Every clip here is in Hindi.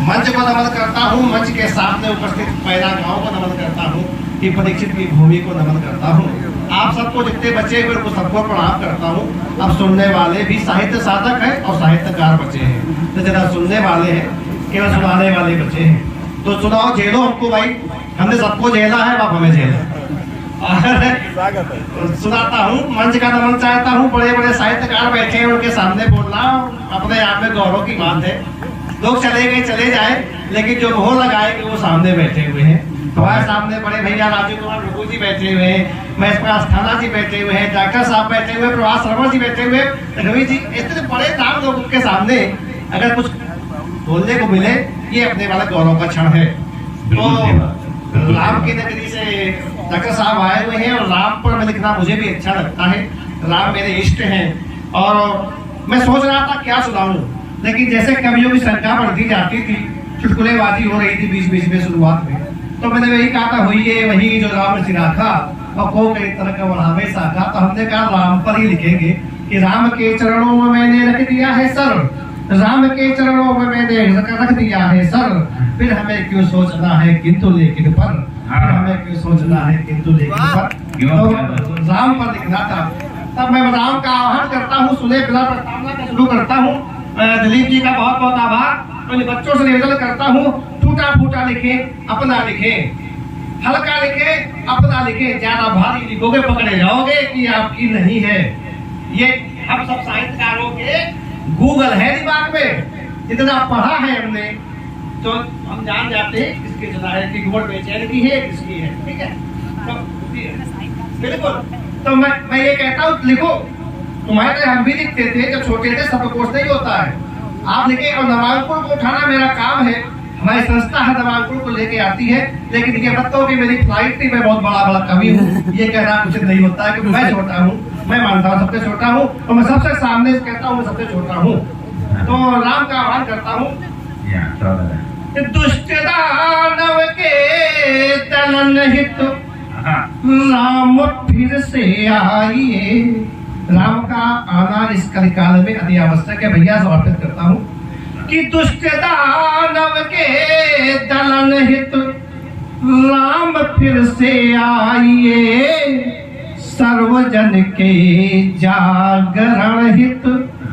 मंच को नमन करता हूँ, मंच के सामने उपस्थित पैदा गाँव को नमन करता हूँ, कि परीक्षित की भूमि को नमन करता हूँ। आप सबको जितने बचे हुए उनको सबको प्रणाम करता हूँ। अब सुनने वाले भी साहित्य साधक है और साहित्यकार बचे हैं, तो जरा सुनने वाले हैं, केवल सुनाने वाले बचे हैं। तो सुनाओ, झेलो हमको भाई, हमने सबको झेला है, आप हमें झेलो। सुनाता हूँ, मंच का नमन चाहता हूँ। बड़े बड़े साहित्यकार बैठे हैं, उनके सामने बोलना अपने आप में गौरव की बात है। लोग चले गए चले जाए, लेकिन जो मोहर लगाएंगे वो सामने बैठे हुए हैं। हमारे सामने बड़े भैया राजू कुमार रघु जी बैठे हुए हैं, महेश प्रकाश थाना जी बैठे हुए हैं, डॉक्टर साहब बैठे हुए, प्रभास रमन जी बैठे हुए, रवि जी, इतने बड़े नाम लोगों के सामने अगर कुछ बोलने को मिले, ये अपने वाला गौरव का क्षण है। तो राम की नगरी से डॉक्टर साहब आए हुए हैं, और राम पर लिखना मुझे भी अच्छा लगता है। राम मेरे इष्ट हैं, और मैं सोच रहा था क्या सुनाऊं, लेकिन जैसे कवियों की संख्या बढ़ती जाती थी, चुटकुलेबाजी हो रही थी बीच बीच में शुरुआत में, तो मैंने वही कहा था, वही जो राम सिराखा और को कई तरह का बढ़ावे साखा। तो हमने कहा राम पर ही लिखेंगे कि राम के चरणों में मैंने रख दिया है सर, राम के चरणों में मैंने रख दिया है सर, फिर हमें क्यों सोचना है किंतु लेकिन पर, फिर हमें क्यों सोचना है किंतु लेकिन पर। तो राम पर लिखना था। तब मैं राम का आह्वान करता हूँ, सुने बिना प्रस्तावना का शुरू करता हूँ। दिलीप जी का बहुत बहुत आभार। तो बच्चों से निवेदन करता हूँ, टूटा फूटा लिखे, अपना लिखे, हल्का लिखे, अपना लिखे, ज्यादा भारी लिखोगे पकड़े जाओगे कि आपकी नहीं है। ये हम सब साहित्यकारों के गूगल है दिमाग में, जितना पढ़ा है हमने तो हम जान जाते हैं किसकी जगह है, कि गोड़ बेचैन की है, किसकी है। ठीक है, तो बिल्कुल। तो मैं ये कहता हूँ, लिखो। तुम्हारे हम भी लिखते थे जब छोटे थे, शब्दकोश नहीं होता है, आप लिखे। और नवांकुर को उठाना मेरा काम है, हमारी संस्था है नवांकुर को लेके आती है। लेकिन ये मत कहो कि मेरी फ्लाइट थी, मैं बहुत बड़ा कवि हूँ, ये कहना कुछ नहीं होता है, क्योंकि मैं छोटा हूँ, मैं मानता हूँ सबसे छोटा हूँ, और मैं सबसे सामने कहता हूँ मैं सबसे छोटा हूँ। तो राम का आह्वान करता हूँ। दुष्ट दानव के दलन हित राम फिर से आइए। राम का आना इस कलिकाल में अति आवश्यक है, भैया समर्पित करता हूँ कि दुष्ट दानव के दलन हित राम फिर से आइए, सर्वजन के जागरण हित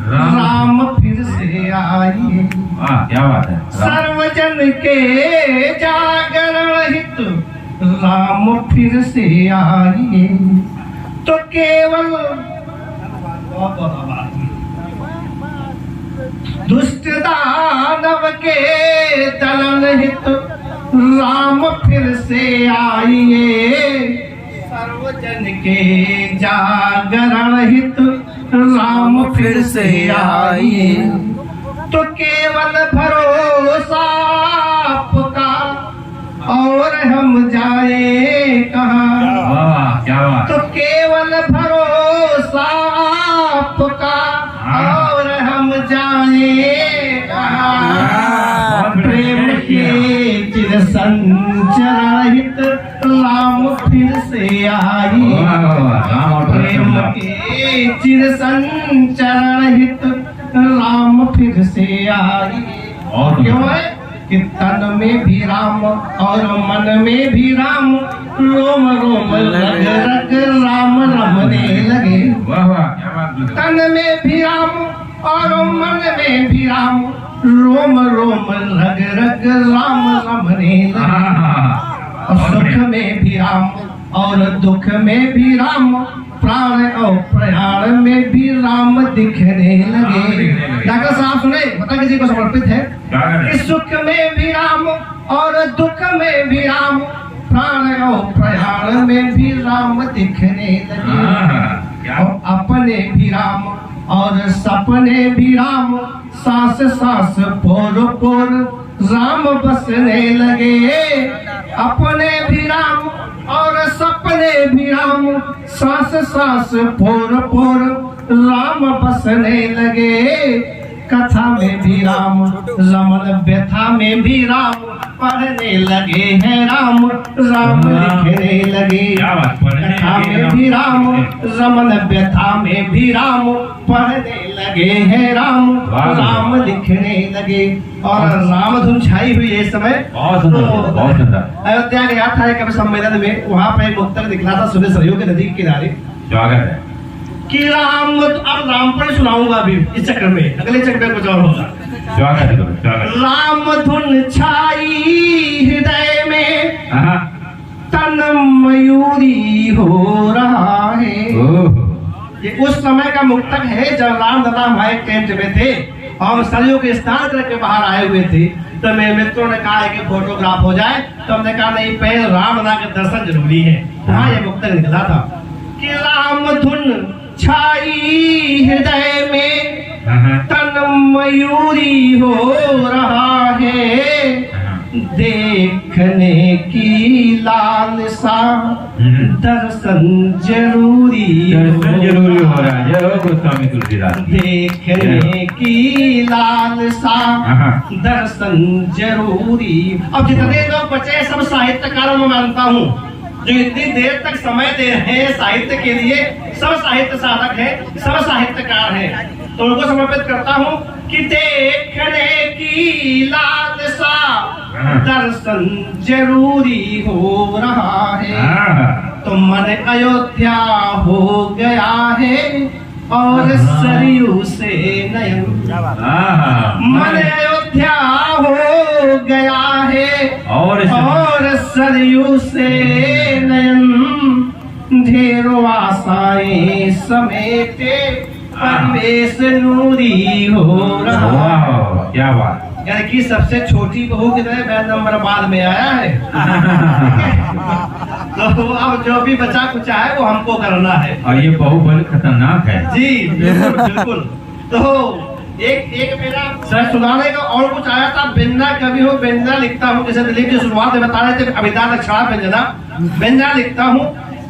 राम फिर से आइए। क्या बात है। सर्वजन के जागरण हित राम फिर से आइए। तो केवल दुष्ट दानव के दलन हित राम फिर से आइए, सर्वजन के जागरण हित राम फिर से आइए। तो केवल भरोसा आपका और हम जाए कहाँ। क्या बात। तो केवल भरोसा आपका और हम जाए कहाँ। प्रेम के चिर संचरण हित राम फिर से आइए। प्रेम के चिर संचरण हित राम फिर से आइए। क्यों है कि तन में भी राम और मन में भी राम, रोम रोम रग रग राम रमने लगे। तन में भी राम और मन में भी राम, रोम रोम रग रग राम रमने लगे। और सुख में भी राम और दुख में भी राम, प्राण और प्रयाण में भी राम दिखने लगे। डॉक्टर साहब सुने, पता किसी को समर्पित है। इस सुख में भी राम और दुख में भी राम, प्राण और प्रयाण में भी राम दिखने लगे। और अपने भी राम और सपने भी राम, सांस सांस पोर पोर राम बसने लगे। अपने भी राम और सपने भी राम, सांस सांस पोर पोर राम बसने लगे। कथा में भी राम, रमन व्यथा में भी राम, पढ़ने लगे हैं राम, राम लिखने लगे। कथा में भी राम, रमन व्यथा में भी राम, पढ़ने लगे हैं राम, राम लिखने लगे। और राम धुन छाई हुई है इस समय। अयोध्या गया था एक कवि सम्मेलन में, वहां पर एक मुक्तक निकला था सुबह सरयू के नदी के किनारे। स्वागत है कि राम, अब राम पर सुनाऊंगा अभी इस चक्कर में, अगले चक्कर में कुछ और होगा। स्वागत है स्वागत। राम धुन छाई हृदय में, तन मयूरी हो रहा है। ये उस समय का मुक्तक है जब राम दादा हमारे टेंट में थे, हम सरयू के स्नान करके बाहर आए हुए थे। तो मेरे मित्रों ने कहा कि फोटोग्राफ हो जाए, तो हमने कहा नहीं, पहले राम दादा के दर्शन जरूरी है। वहाँ ये मुक्तक निकला था कि राम धुन छाई हृदय में, तन मयूरी हो रहा है। देखने की लालसा, दर्शन जरूरी हो रहा है। जय गोस्वामी तुलसीदास। देखने की लालसा, दर्शन जरूरी। अब जितने लोग बचे सब साहित्यकारों में मानता हूँ, जो इतनी देर तक समय दे रहे हैं साहित्य के लिए, सब साहित्य साधक है, सब साहित्यकार है, तो उनको समर्पित करता हूँ कि देखने की लालसा, दर्शन जरूरी हो रहा है। तो मन अयोध्या हो गया है और सरयू से नयन, मन अयोध्या हो गया है और सरयू से नयन। ढेरों आशाएं समेटे परिवेश नूरी हो रहा। क्या बात। यानी कि सबसे छोटी बहू की तरह मैं नंबर बाद में आया है। तो अब जो भी बचा कुचा है वो हमको करना है। और ये बहू बड़ी खतरनाक है। जी बिल्कुल बिल्कुल। तो एक मेरा सर सुनाने का और कुछ आया था। व्यंजना कवि हूँ, व्यंजना लिखता हूँ, जैसे दिलीप जी शुरुआत में बता रहे थे अभिधा अक्षरा व्यंजना, व्यंजना लिखता हूँ।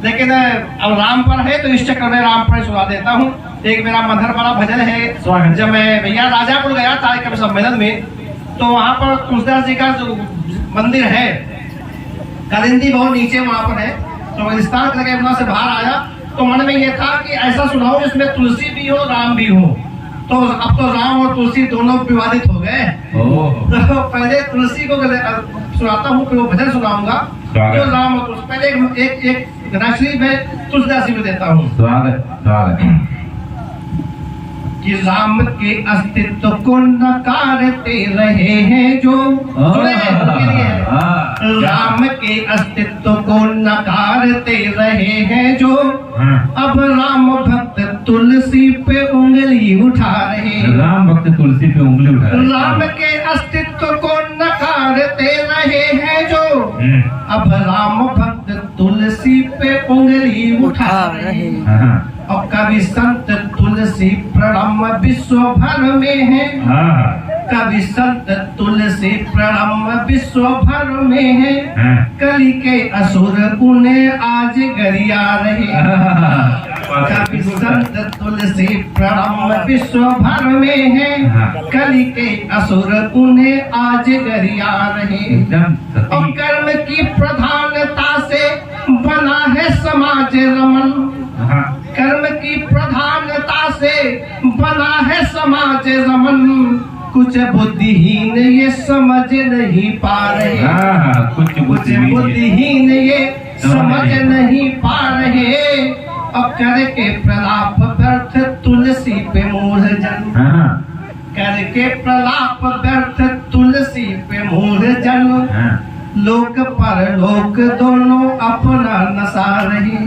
लेकिन अब राम पर है तो इस चक्कर में राम पर सुना देता हूँ। एक मेरा मधर बड़ा भजन है। जब मैं भैया राजापुर गया था कवि सम्मेलन में, तो वहाँ पर तुलसीदास जी का जो मंदिर है, कलिंदी बहुत नीचे वहाँ पर है, तो स्नान करके वहाँ से बाहर आया तो मन में ये था कि ऐसा सुनाओ जिसमें तुलसी भी हो राम भी हो। तो अब तो राम और तुलसी दोनों विवादित हो गए। तो पहले तुलसी को सुनाता हूँ, फिर वो भजन सुनाऊंगा जो राम और तुलसी। पहले एक राशि में तुलसीदास जी को देता हूँ। स्वागत कि राम के अस्तित्व को नकारते रहे हैं जो, राम के अस्तित्व को नकारते रहे हैं जो, अब राम भक्त तुलसी पे उंगली उठा रहे हैं। राम भक्त तुलसी पे उंगली उठा रहे। राम के अस्तित्व को नकारते रहे हैं जो, अब राम भक्त तुलसी पे उंगली उठा रहे हैं। और कवि संत तुलसी प्रणम विश्व भर में है, कवि संत तुलसी प्रणम विश्व भर में है। कली के असुर उन्हें आज गरिया रहे। कवि संत तुलसी प्रणम विश्व भर में है, कली के असुर उन्हें आज गरिया रहे। और कर्म की प्रधानता से बना है समाज रमन, कर्म की प्रधानता से बना है समाज रमन। कुछ बुद्धिहीन ये समझ नहीं पा रहे, कुछ बुद्धिहीन ये समझ नहीं पा रहे। अब करके प्रलाप व्यर्थ तुलसी पे मूढ़जन, करके प्रलाप व्यर्थ तुलसी पे मूढ़जन। लोक पर लोक दोनों अपना नसा रहे,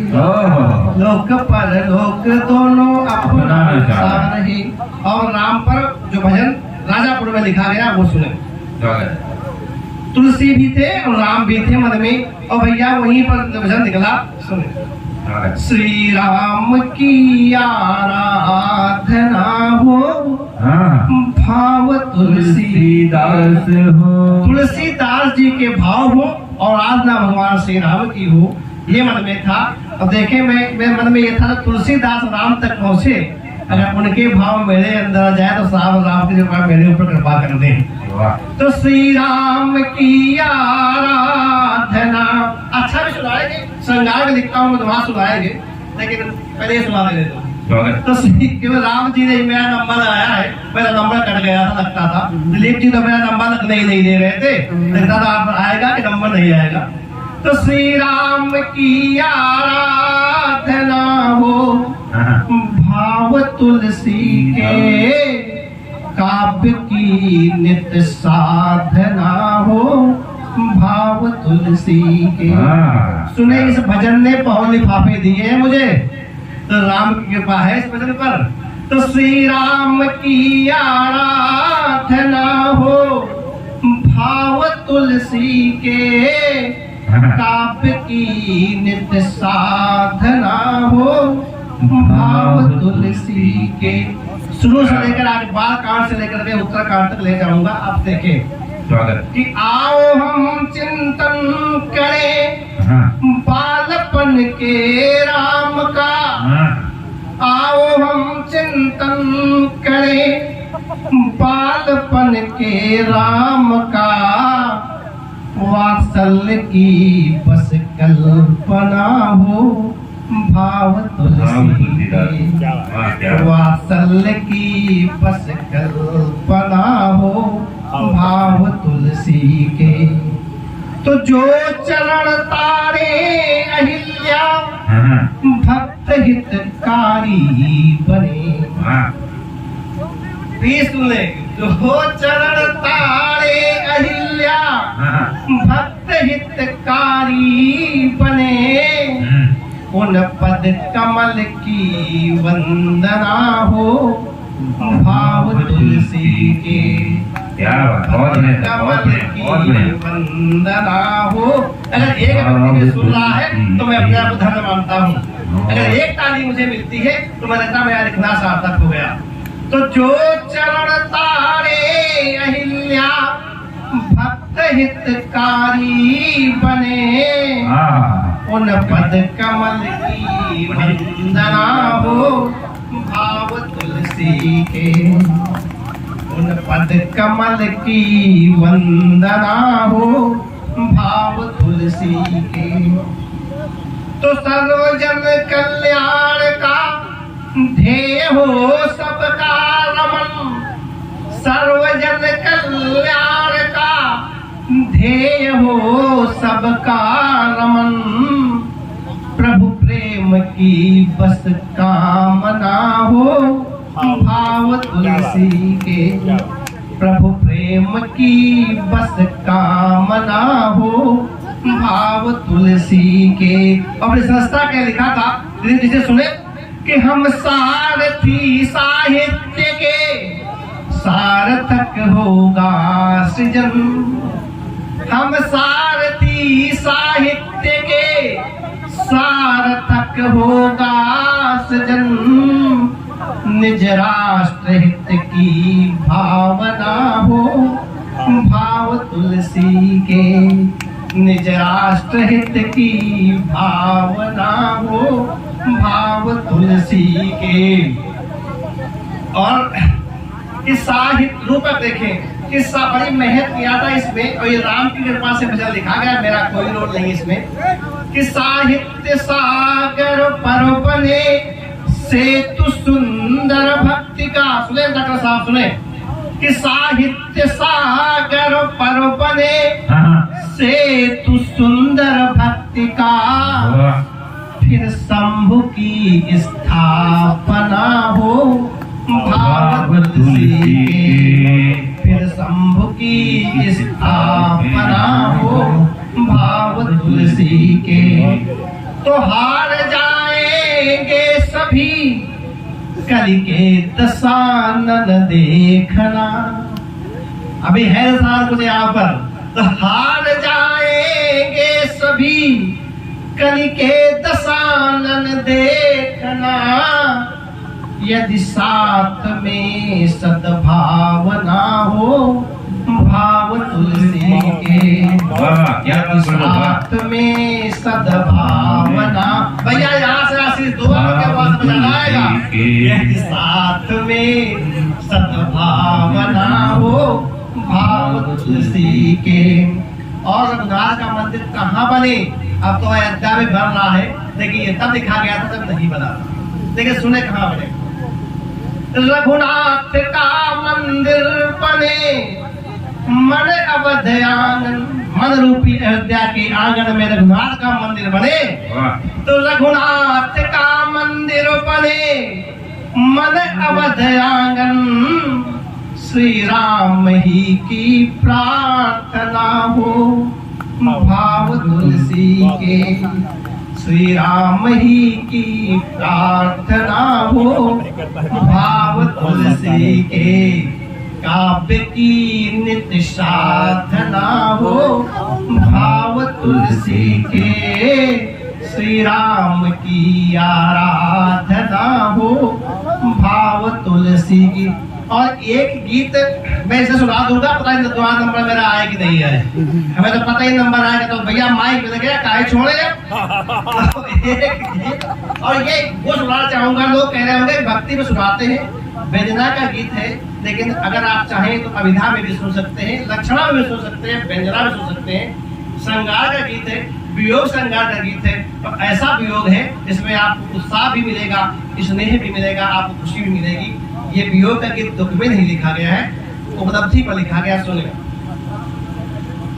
लोक पर लोक दोनों अपना नसा रहे। और राम पर जो भजन राजापुर में लिखा गया वो सुने। तुलसी भी थे और राम भी थे मन में, और भैया वहीं पर भजन निकला, सुने। श्री राम की आराधना हो, भाव तुलसीदास हो, तुलसीदास जी के भाव हो और आराधना भगवान श्री राम की हो, ये मन में था। अब देखे मेरे मन में ये था तुलसीदास राम तक पहुँचे अगर उनके भाव मेरे अंदर आ जाए तो साहब राम की कृपा मेरे ऊपर कृपा कर दे। वाह तो श्री राम की आराधना अच्छा भी सुनाएंगे, श्रृंगार में लिखता हूँ मधुमा सुनाएंगे, लेकिन पहले सुना दे दो। स्वागत तो केवल राम जी ने मेरा नंबर आया है, मेरा नंबर कट गया था लगता था, दिलीप जी तो मेरा नंबर लगने ही नहीं दे रहे थे, लगता था आप आएगा कि नंबर नहीं आएगा। तो श्री राम की आराधना हो भाव तुलसी के, काव्य की नित्य साधना हो भाव तुलसी के। सुने इस भजन ने बहुत लिफाफे दिए हैं मुझे, तो राम की कृपा है इस भजन पर। तो श्री राम की आराधना हो भाव तुलसी के, काव्य की नित्य साधना हो भाव तुलसी के। शुरू से लेकर आगे बालकांड से लेकर के उत्तराखंड तक ले जाऊंगा। आप देखें स्वागत कि आओ हम चिंतन करें बालपन के राम का, आओ हम चिंतन करें बालपन के राम का, वात्सल्य की बस कल्पना हो भाव तुलसी के, वात्सल्य की बस कल्पना हो भाव तुलसी के। तो जो चरण तारे अहिल्या भक्त हितकारी बने, सुन ले, जो चरण तारे अहिल्या भक्त हितकारी बने, उन पद कमल की वंदना हो भाव तुलसी के, कमल की वंदना हो। अगर एक व्यक्ति सुन रहा है तो मैं अपने आप को धन्य मानता हूँ, अगर एक ताली मुझे मिलती है तो मैं लगता मेरा लिखना सार्थक हो गया। तो जो चरण तारे अहिल्या भक्त हितकारी बने, उन पद कमल की वंदना हो भाव तुलसी के, उन पद कमल की वंदना हो भाव तुलसी के। तो सर्वजन कल्याण का ध्येय हो सबका रमन, सर्वजन कल्याण का ध्येय हो सबका रमन, प्रभु प्रेम की बस कामना हो भाव तुलसी के, प्रभु प्रेम की बस कामना हो भाव तुलसी के। और संस्था के लिखा था, जिसे सुने कि हम सारथी साहित्य के, सार्थक होगा सृजन, हम सारथी साहित्य के, सार्थक होगा सृजन, निज राष्ट्र हित की भावना हो भाव तुलसी के, निज राष्ट्र हित की भावना हो भाव तुलसी के। और इस साहित्य रूपक देखें, किस्सा बड़ी मेहनत किया था इसमें, और ये राम की कृपा से भजन लिखा गया, मेरा कोई रोल नहीं इसमें। कि साहित्य सागर पर बने सेतु सुंदर भक्ति का, सुने डॉक्टर साहब सुने, कि साहित्य सागर पर बने सेतु सुंदर भक्ति का, फिर शंभु की स्थापना हो भाव तुलसी के, फिर शंभु की स्थापना हो भाव तुलसी के। तो हार जाएंगे सभी कलि के दशानन देखना, अभी है साल कुछ यहाँ पर। तो हार जाएंगे सभी कलि के दशानन देखना, यदि साथ में सद्भावना हो भाव तुलसी के, साथ में सद्भावना। भैया यहाँ से आशीष दो के पास बजाना आएगा। यदि साथ में सद्भावना हो भाव तुलसी के। और रघुनाथ का मंदिर कहाँ बने? अब तो अयोध्या में बन रहा है, लेकिन ये तब लिखा गया था जब नहीं बना था। लेकिन सुने कहाँ बने? रघुनाथ का मंदिर बने मन अवध आंगन, मन रूपी अयोध्या के आंगन में रघुनाथ का मंदिर बने। तो रघुनाथ का मंदिर बने मन अवध आंगन, श्री राम ही की प्रार्थना हो भाव तुलसी के। श्री राम ही की प्रार्थना हो भाव तुलसी के। काव्य की नित्य साधना हो भाव तुलसी के। श्री राम की आराधना हो भाव तुलसी की। और एक गीत मैं इसे सुना दूंगा, पता नहीं दुआ नंबर मेरा आया कि नहीं है, हमें तो पता ही नंबर आएगा। तो भैया माइक मिल गया, काहे छोड़े। और ये वो सुनाना चाहूंगा, लोग कह रहे होंगे भक्ति में सुनाते हैं, व्यंजना का गीत है, लेकिन अगर आप चाहें तो अभिधा में भी सुन सकते हैं, लक्षणा में भी सुन सकते हैं, व्यंजना में सुन सकते हैं। श्रृंगार का गीत है, वियोग श्रृंगार का गीत है, और ऐसा वियोग है जिसमें आपको उत्साह भी मिलेगा, स्नेह भी मिलेगा, आपको खुशी भी मिलेगी। ये वियोग का गीत दुख में नहीं लिखा गया है, उपलब्धि पर लिखा गया। सुने,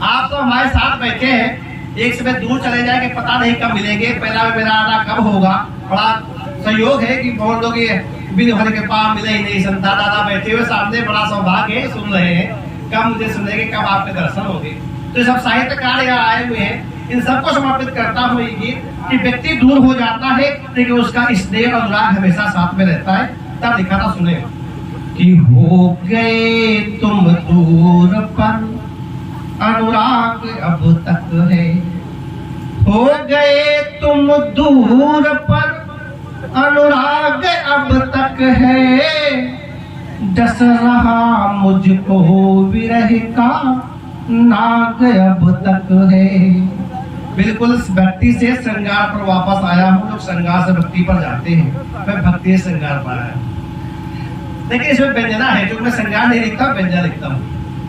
आप तो हमारे साथ बैठे हैं, एक समय दूर चले जाएंगे, पता नहीं कब मिलेंगे, पहला में मेरा आना कब होगा। बड़ा सहयोग है कि बहुत लोग ये बिन भर के पास मिले ही नहीं, संता दादा बैठे हुए सामने, बड़ा सौभाग्य है, सुन रहे हैं, कब मुझे सुनेंगे, कब आपके दर्शन होंगे। तो सब साहित्यकार यहाँ आए हुए हैं, इन सबको समर्पित करता हूँ ये गीत कि व्यक्ति दूर हो जाता है लेकिन उसका स्नेह और अनुराग हमेशा साथ में रहता है। तब लिखा था, सुने कि हो गए तुम दूर पर अनुराग अब तक है। हो गए तुम दूर पर अनुराग अब तक है। डस रहा मुझको विरह का नाग अब तक है। बिल्कुल इस भक्ति से श्रृंगार पर वापस आया हूँ। लोग श्रृंगार से भक्ति पर जाते हैं, मैं भक्ति से श्रृंगार पर आया हूँ। लेकिन इसमें व्यंजना है, जो मैं श्रृंगार नहीं लिखता, व्यंजना लिखता हूँ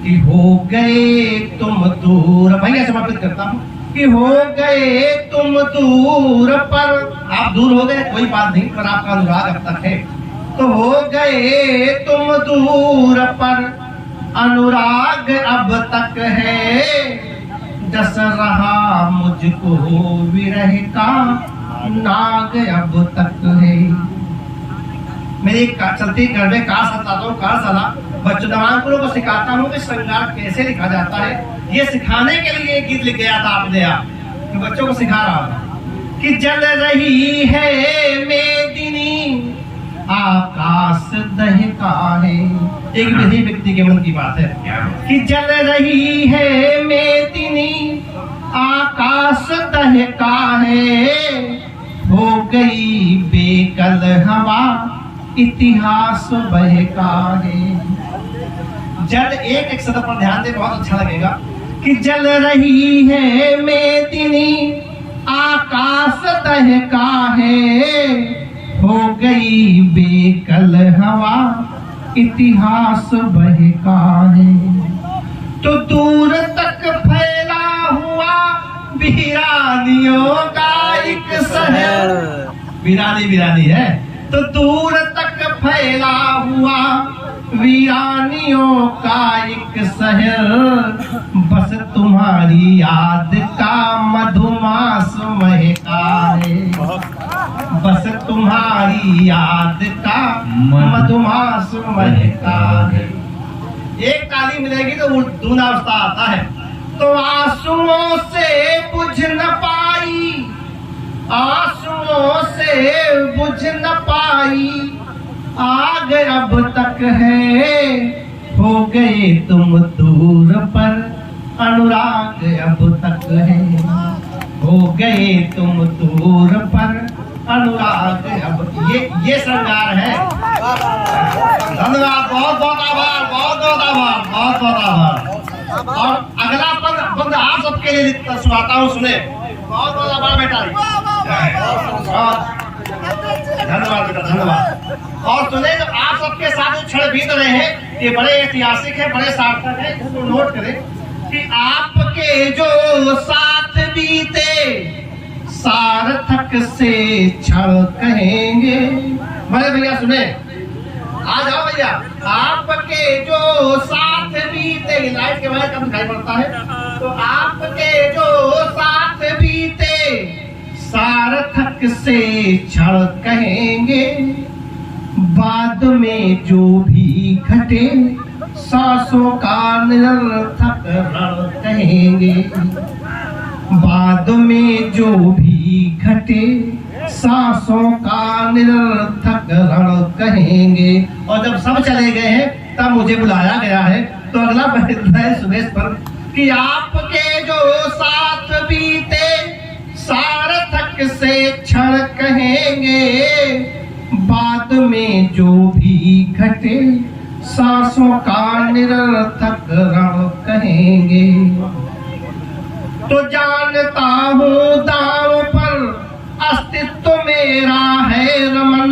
कि हो गए तुम दूर, भैया समर्पित करता हूँ कि हो गए तुम दूर पर। आप दूर हो गए कोई बात नहीं, पर आपका अनुराग अब तक है। तो हो गए तुम दूर पर अनुराग अब तक है। डस रहा मुझको विरह का नाग अब तक है। मेरी चलती घर में कार चलाता हूँ, कार चला बच्चों नवांकुरों को सिखाता हूँ कि श्रृंगार कैसे लिखा जाता है। ये सिखाने के लिए एक गीत लिख गया था आपने, आप तो बच्चों को सिखा रहा हूँ कि जल रही है मेदिनी आकाश दहका है। एक विधि व्यक्ति के मन की बात है कि जल रही है मेदिनी आकाश दहका है। हो गई बेकल हवा इतिहास बहका है। जल एक शब्द पर ध्यान दे, बहुत अच्छा लगेगा कि जल रही है मेदिनी आकाश दहका है। हो गई बेकल हवा इतिहास बहका है। तो दूर तक फैला हुआ वीरानियों का एक शहर, वीरानी वीरानी है, तो दूर तक फैला हुआ वीरानियों का एक शहर। बस तुम्हारी याद का मधुमास महका है। बस तुम्हारी याद का मधुमास महका है। एक ताली मिलेगी तो दूना अवस्था आता है। तो आंसुओं से बुझ न पाई, आंसुओं से बुझ न पाई आग अब तक है। हो गए तुम दूर पर अनुराग अब तक है। हो गए तुम दूर पर अनुराग अब। ये श्रृंगार है। धन्यवाद, बहुत बहुत आभार, बहुत बहुत आभार, बहुत बहुत आभार। और अगला पद आप सबके लिए सुनाता हूँ, सुने। बहुत बहुत आभार बेटा। धन्यवाद बेटा, धन्यवाद। और सुने, जब आप सबके साथ जो क्षण बीत रहे हैं, ये बड़े ऐतिहासिक है, बड़े सार्थक है। इसको नोट करें कि आपके जो साथ बीते सार्थक से क्षण कहेंगे। बड़े भैया सुने, आ जाओ भैया। आपके जो साथ बीते, लाइट के बाहर कम दिखाई पड़ता है, तो आपके जो साथ बीते सार्थक से क्षण कहेंगे। बाद में जो भी घटे सांसों का निरर्थक रण कहेंगे। बाद में जो भी घटे सांसों का निरर्थक रण कहेंगे। और जब सब चले गए हैं तब मुझे बुलाया गया है, तो अगला बैठता है सुरेश पर कि आपके जो साथ बीते सार्थक से क्षण कहेंगे। बाद में जो भी घटे सांसों का निरर्थक रण कहेंगे। तो जानता हूँ दांव पर अस्तित्व मेरा है रमन।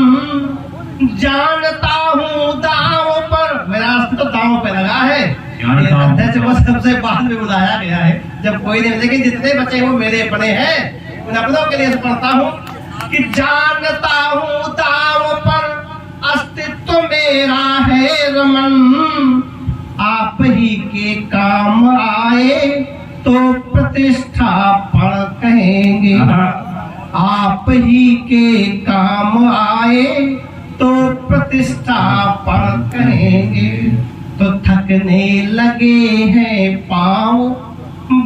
जानता हूँ दांव पर, मेरा अस्तित्व दांव पे लगा है। अध्यक्ष को सबसे बाद में बुलाया गया है, जब कोई नहीं, लेकिन जितने बच्चे वो मेरे अपने हैं, उन अपनों के लिए पढ़ता हूँ कि जानता हूँ दांव पर अस्तित्व मेरा है रमन। आप ही के काम आए तो प्रतिष्ठा पढ़ कहेंगे। आप ही के काम आए तो प्रतिष्ठा पढ़ कहेंगे। तो थकने लगे हैं पाँव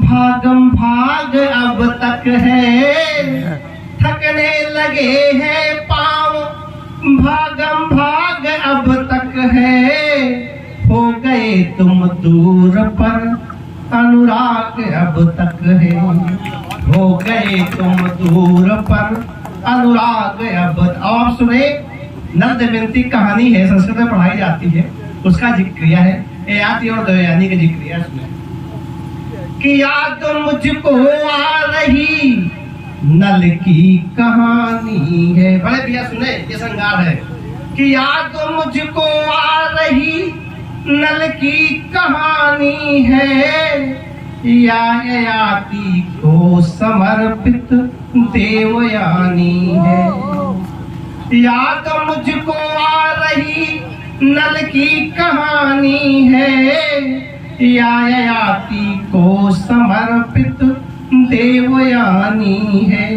भागम भाग अब तक है। थकने लगे हैं पाँव भागम भाग अब तक है। हो गए तुम दूर पर अनुराग अब तक है। हो गए तुम दूर पर अनुराग अब। आप सुने, नर दमयंती कहानी है, संस्कृत में पढ़ाई जाती है, उसका जिक्र है। ययाति और दयानी का जिक्र सुने कि याद मुझको आ रही नल की कहानी है। बड़े भैया सुने, ये श्रृंगार है कि याद मुझको आ रही नल की कहानी है। या ययाति को समर्पित देवयानी है। याद मुझको आ रही नल की कहानी है। या ययाति को समर्पित देवयानी है।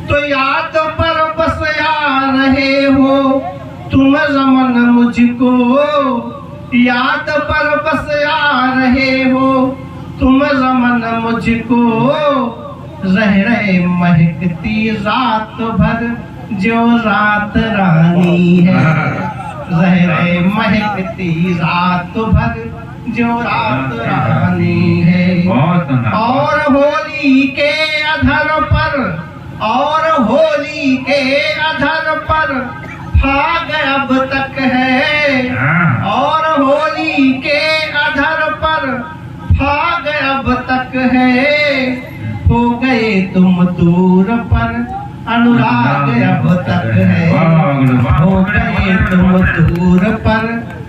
तो याद पर बस आ रहे हो तुम रमन मुझको। याद पर बस आ रहे हो तुम रमन मुझको। रह रहे महकती रात भर जो रात रानी है। रह रहे महकती रात भर जो रात रानी है। और होली के अधर पर, और होली के अधर पर फाग अब तक है। और होली के अधर पर फाग अब तक है। हो गए तुम दूर पर अनुराग अब तक है। हो गए तुम दूर पर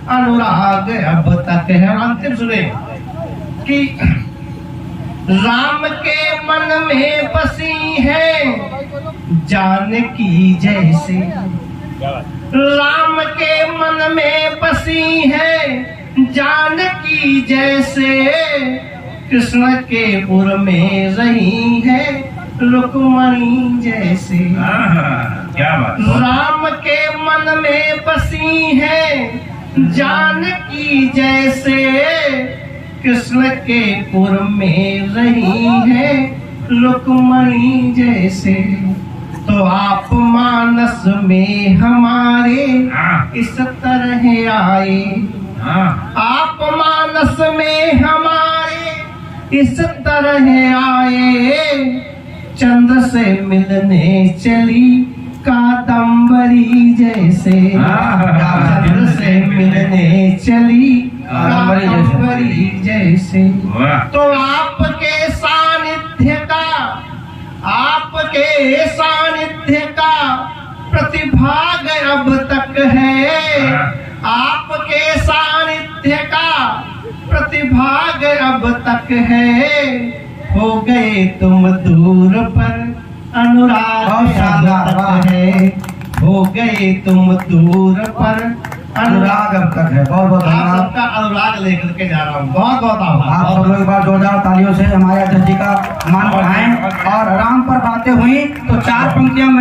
अनुराग अब तक है। और अंतिम सुने कि राम के मन में बसी है जानकी जैसे। राम के मन में बसी है जानकी जैसे। कृष्ण के पुर में रही है रुक्मणी जैसे। क्या बात। राम के मन में बसी है जानकी जैसे। कृष्ण के पुर में रही है रुक्मणी जैसे। तो आप मानस में हमारे इस तरह आए। आप मानस में हमारे इस तरह आए। चंद्र से मिलने चली कादम्बरी जैसे। चंद्र से मिलने चली कादम्बरी जैसे। तो आपके सानिध्य का, आपके सानिध्य का प्रतिभाग अब तक है आपके सानिध्य का, प्रतिभाग अब तक है, हो गए तुम दूर पर अनुराग अब तक है, हो गए तुम दूर पर अनुराग अब तक है। बहुत बहुत आप धन्यवाद। सबका अनुराग लेकर के जा रहा हूँ। बहुत बहुत आभार। आप सब लोग एक बार जोरदार तालियों से हमारे अध्यक्ष जी का मान बढ़ाएं। और राम पर बातें हुई तो 4 पंक्तियां मैं